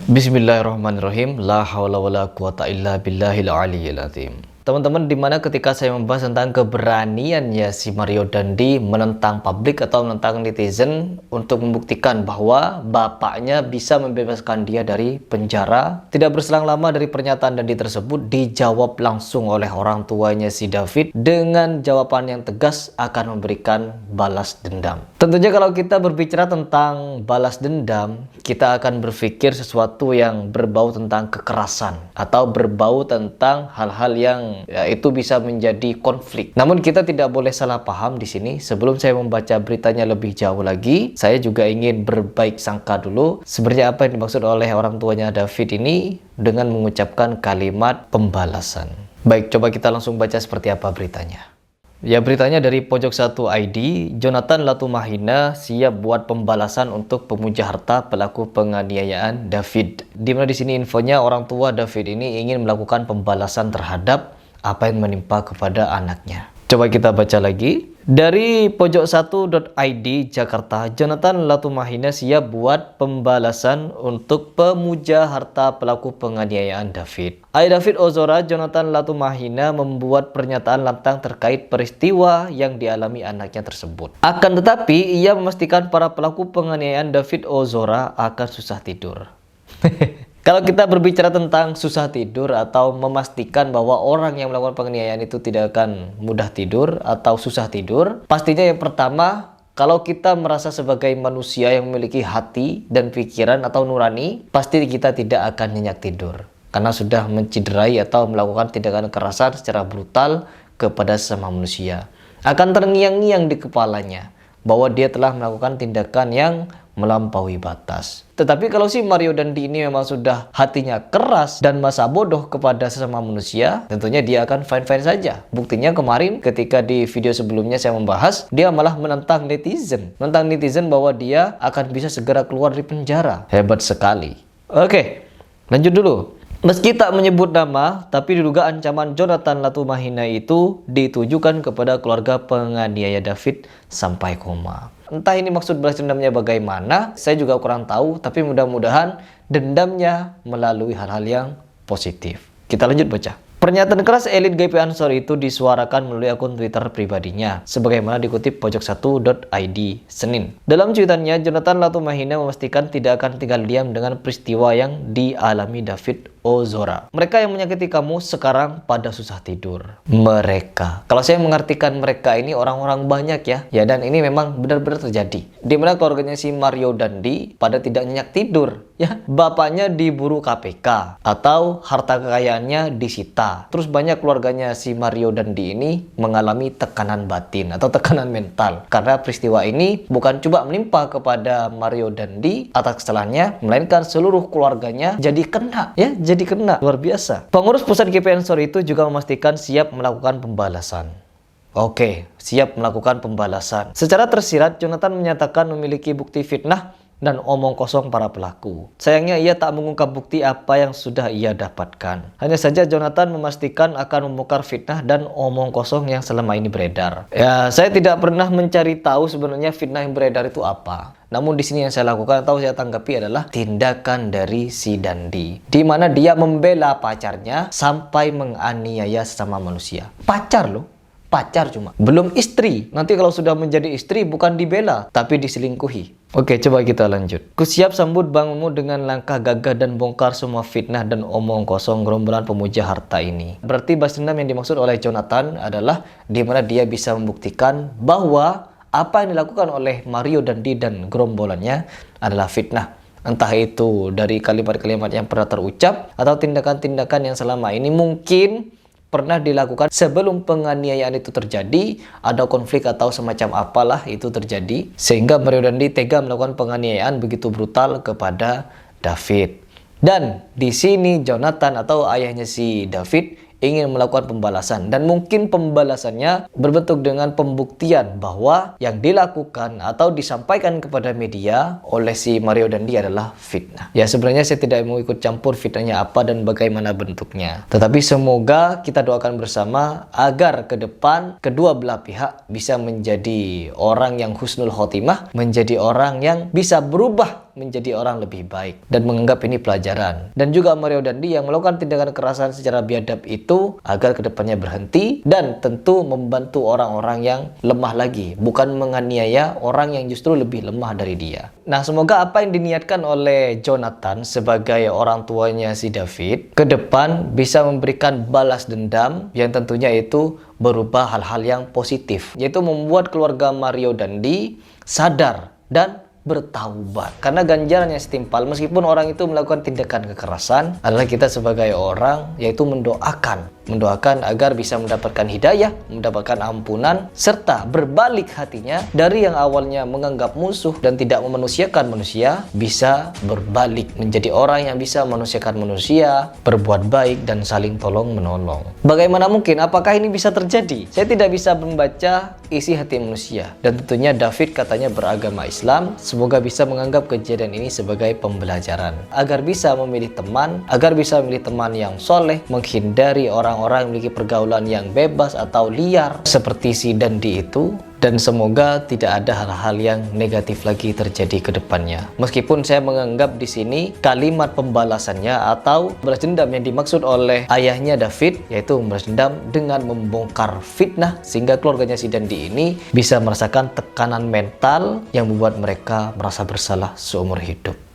Bismillahirrahmanirrahim. La haula wala quwata illa billahil aliyyil azim. Teman-teman, dimana ketika saya membahas tentang keberaniannya si Mario Dandi menentang publik atau menentang netizen untuk membuktikan bahwa bapaknya bisa membebaskan dia dari penjara. Tidak berselang lama dari pernyataan Dandi tersebut dijawab langsung oleh orang tuanya si David dengan jawaban yang tegas akan memberikan balas dendam. Tentunya kalau kita berbicara tentang balas dendam, kita akan berpikir sesuatu yang berbau tentang kekerasan atau berbau tentang hal-hal yang itu bisa menjadi konflik. Namun kita tidak boleh salah paham di sini. Sebelum saya membaca beritanya lebih jauh lagi, saya juga ingin berbaik sangka dulu sebenarnya apa yang dimaksud oleh orang tuanya David ini dengan mengucapkan kalimat pembalasan. Baik, coba kita langsung baca seperti apa beritanya. Ya, beritanya dari Pojok 1 ID, Jonathan Latumahina siap buat pembalasan untuk pemuja harta pelaku penganiayaan David. Dimana di sini infonya orang tua David ini ingin melakukan pembalasan terhadap apa yang menimpa kepada anaknya. Coba kita baca lagi. Dari pojok1.id Jakarta, Jonathan Latumahina siap buat pembalasan untuk pemuja harta pelaku penganiayaan David. Ayah David Ozora, Jonathan Latumahina membuat pernyataan lantang terkait peristiwa yang dialami anaknya tersebut. Akan tetapi, ia memastikan para pelaku penganiayaan David Ozora akan susah tidur. Kalau kita berbicara tentang susah tidur atau memastikan bahwa orang yang melakukan penganiayaan itu tidak akan mudah tidur atau susah tidur, pastinya yang pertama, kalau kita merasa sebagai manusia yang memiliki hati dan pikiran atau nurani, pasti kita tidak akan nyenyak tidur karena sudah menciderai atau melakukan tindakan kekerasan secara brutal kepada sesama manusia. Akan terngiang-ngiang di kepalanya bahwa dia telah melakukan tindakan yang melampaui batas. Tetapi kalau si Mario Dandi ini memang sudah hatinya keras dan masa bodoh kepada sesama manusia, tentunya dia akan fine-fine saja. Buktinya kemarin ketika di video sebelumnya saya membahas, dia malah menentang netizen. Menentang netizen bahwa dia akan bisa segera keluar dari penjara. Hebat sekali. Oke, lanjut dulu. Meski tak menyebut nama, tapi diduga ancaman Jonathan Latumahina itu ditujukan kepada keluarga penganiaya David sampai koma. Entah ini maksud balas dendamnya bagaimana, saya juga kurang tahu, tapi mudah-mudahan dendamnya melalui hal-hal yang positif. Kita lanjut baca. Pernyataan keras elit GP Ansor itu disuarakan melalui akun Twitter pribadinya, sebagaimana dikutip pojok1.id Senin. Dalam cuitannya, Jonathan Latumahina memastikan tidak akan tinggal diam dengan peristiwa yang dialami David Ozora. Mereka yang menyakiti kamu sekarang pada susah tidur. Mereka. Kalau saya mengartikan mereka ini orang-orang banyak ya. Ya, dan ini memang benar-benar terjadi. Di mana keluarganya si Mario Dandi pada tidak nyenyak tidur. Ya, bapaknya diburu KPK atau harta kekayaannya disita. Terus banyak keluarganya si Mario Dandi ini mengalami tekanan batin atau tekanan mental. Karena peristiwa ini bukan cuma menimpa kepada Mario Dandi atas kesalahannya, melainkan seluruh keluarganya jadi kena. Ya, jadi kena. Luar biasa. Pengurus pusat GP Ansor itu juga memastikan siap melakukan pembalasan. Oke, siap melakukan pembalasan. Secara tersirat, Jonathan menyatakan memiliki bukti fitnah dan omong kosong para pelaku. Sayangnya ia tak mengungkap bukti apa yang sudah ia dapatkan. Hanya saja Jonathan memastikan akan membongkar fitnah dan omong kosong yang selama ini beredar. Ya, saya tidak pernah mencari tahu sebenarnya fitnah yang beredar itu apa. Namun di sini yang saya lakukan atau saya tanggapi adalah tindakan dari si Dandi, di mana dia membela pacarnya sampai menganiaya sesama manusia. Pacar loh. Pacar cuma, belum istri. Nanti kalau sudah menjadi istri bukan dibela, tapi diselingkuhi. Oke, coba kita lanjut. Ku siap sambut bangunmu dengan langkah gagah dan bongkar semua fitnah dan omong kosong gerombolan pemuja harta ini. Berarti balas dendam yang dimaksud oleh Jonathan adalah di mana dia bisa membuktikan bahwa apa yang dilakukan oleh Mario Dandi dan gerombolannya adalah fitnah. Entah itu dari kalimat-kalimat yang pernah terucap atau tindakan-tindakan yang selama ini mungkin pernah dilakukan sebelum penganiayaan itu terjadi, ada konflik atau semacam apalah itu terjadi, sehingga Mario Dandi tega melakukan penganiayaan begitu brutal kepada David. Dan di sini Jonathan atau ayahnya si David ingin melakukan pembalasan, dan mungkin pembalasannya berbentuk dengan pembuktian bahwa yang dilakukan atau disampaikan kepada media oleh si Mario Dandi adalah fitnah. Ya, sebenarnya saya tidak mau ikut campur fitnahnya apa dan bagaimana bentuknya, tetapi semoga kita doakan bersama agar ke depan kedua belah pihak bisa menjadi orang yang husnul khotimah, menjadi orang yang bisa berubah menjadi orang lebih baik dan menganggap ini pelajaran. Dan juga Mario Dandi yang melakukan tindakan kekerasan secara biadab itu agar kedepannya berhenti dan tentu membantu orang-orang yang lemah lagi, bukan menganiaya orang yang justru lebih lemah dari dia. Nah, semoga apa yang diniatkan oleh Jonathan sebagai orang tuanya si David ke depan bisa memberikan balas dendam yang tentunya itu berubah hal-hal yang positif, yaitu membuat keluarga Mario Dandi sadar dan bertaubat. Karena ganjaran yang setimpal meskipun orang itu melakukan tindakan kekerasan adalah kita sebagai orang yaitu mendoakan agar bisa mendapatkan hidayah, mendapatkan ampunan, serta berbalik hatinya dari yang awalnya menganggap musuh dan tidak memanusiakan manusia, bisa berbalik menjadi orang yang bisa memanusiakan manusia, berbuat baik dan saling tolong menolong. Bagaimana mungkin? Apakah ini bisa terjadi? Saya tidak bisa membaca isi hati manusia, dan tentunya David katanya beragama Islam. Semoga bisa menganggap kejadian ini sebagai pembelajaran agar bisa memilih teman, yang soleh, menghindari orang-orang yang memiliki pergaulan yang bebas atau liar seperti si Dandi itu, dan semoga tidak ada hal-hal yang negatif lagi terjadi ke depannya. Meskipun saya menganggap di sini kalimat pembalasannya atau balas dendam yang dimaksud oleh ayahnya David yaitu membalas dendam dengan membongkar fitnah sehingga keluarganya si Dandi ini bisa merasakan tekanan mental yang membuat mereka merasa bersalah seumur hidup.